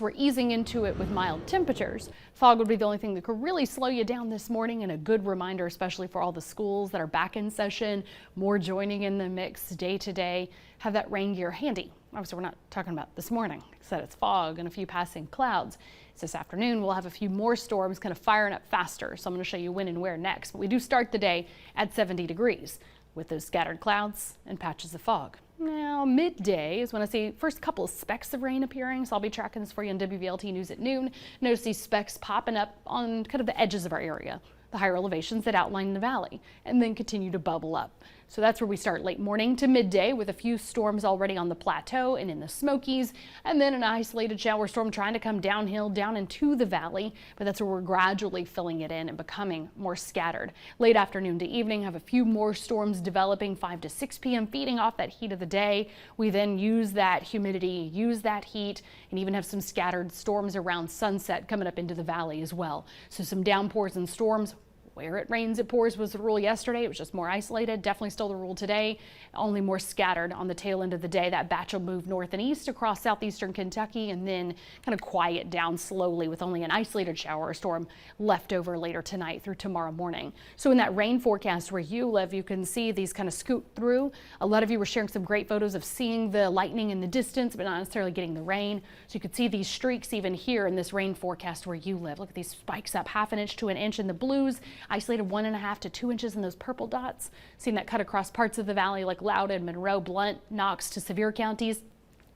We're easing into it with mild temperatures. Fog would be the only thing that could really slow you down this morning, and a good reminder, especially for all the schools that are back in session, more joining in the mix day to day. Have that rain gear handy. Obviously, we're not talking about this morning, except it's fog and a few passing clouds. This afternoon, we'll have a few more storms kind of firing up faster, so I'm going to show you when and where next. But we do start the day at 70 degrees with those scattered clouds and patches of fog. Now, midday is when I see first couple of specks of rain appearing, so I'll be tracking this for you on WVLT News at noon. Notice these specks popping up on kind of the edges of our area, the higher elevations that outline the valley, and then continue to bubble up. So that's where we start late morning to midday with a few storms already on the plateau and in the Smokies, and then an isolated shower storm trying to come downhill down into the valley, but that's where we're gradually filling it in and becoming more scattered. Late afternoon to evening, have a few more storms developing 5 to 6 p.m. feeding off that heat of the day. We then use that humidity, use that heat, and even have some scattered storms around sunset coming up into the valley as well. So some downpours and storms. Where it rains, it pours was the rule yesterday. It was just more isolated. Definitely still the rule today. Only more scattered on the tail end of the day. That batch will move north and east across southeastern Kentucky and then kind of quiet down slowly with only an isolated shower or storm left over later tonight through tomorrow morning. So in that rain forecast where you live, you can see these kind of scoot through. A lot of you were sharing some great photos of seeing the lightning in the distance, but not necessarily getting the rain. So you could see these streaks even here in this rain forecast where you live. Look at these spikes up 1/2 inch to 1 inch in the blues. Isolated 1.5 to 2 inches in those purple dots. Seeing that cut across parts of the valley like Loudoun, Monroe, Blount, Knox to Sevier counties.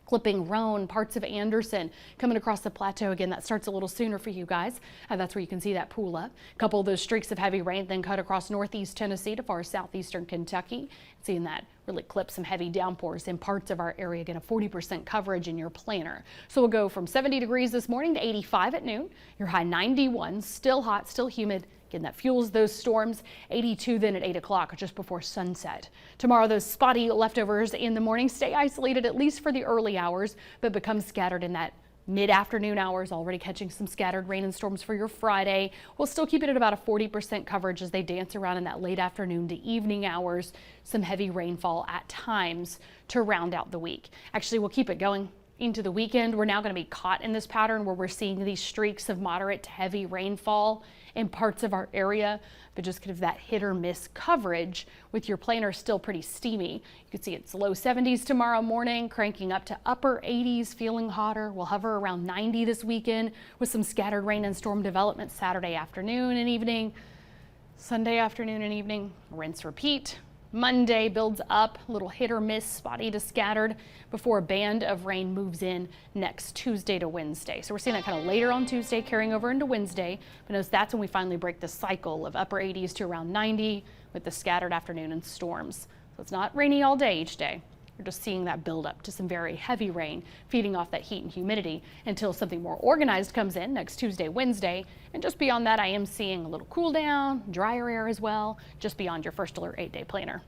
Clipping, Roan, parts of Anderson coming across the plateau again. That starts a little sooner for you guys. That's where you can see that pool up. A couple of those streaks of heavy rain then cut across northeast Tennessee to far southeastern Kentucky. Seeing that really clip some heavy downpours in parts of our area. Again, a 40% coverage in your planner. So we'll go from 70 degrees this morning to 85 at noon. Your high 91, still hot, still humid. Again, that fuels those storms. 82 then at 8 o'clock just before sunset. Tomorrow, those spotty leftovers in the morning stay isolated at least for the early hours, but become scattered in that mid-afternoon hours, already catching some scattered rain and storms for your Friday. We'll still keep it at about a 40% coverage as they dance around in that late afternoon to evening hours. Some heavy rainfall at times to round out the week. Actually, we'll keep it going into the weekend. We're now going to be caught in this pattern where we're seeing these streaks of moderate to heavy rainfall in parts of our area, but just kind of that hit or miss coverage with your planner still pretty steamy. You can see it's low 70s tomorrow morning, cranking up to upper 80s, feeling hotter. We'll hover around 90 this weekend with some scattered rain and storm development Saturday afternoon and evening, Sunday afternoon and evening, rinse repeat. Monday builds up, a little hit or miss, spotty to scattered before a band of rain moves in next Tuesday to Wednesday. So we're seeing that kind of later on Tuesday carrying over into Wednesday. But notice that's when we finally break the cycle of upper 80s to around 90 with the scattered afternoon and storms. So it's not rainy all day each day. We're just seeing that build up to some very heavy rain, feeding off that heat and humidity until something more organized comes in next Tuesday, Wednesday. And just beyond that, I am seeing a little cool down, drier air as well, just beyond your first alert 8-day planner.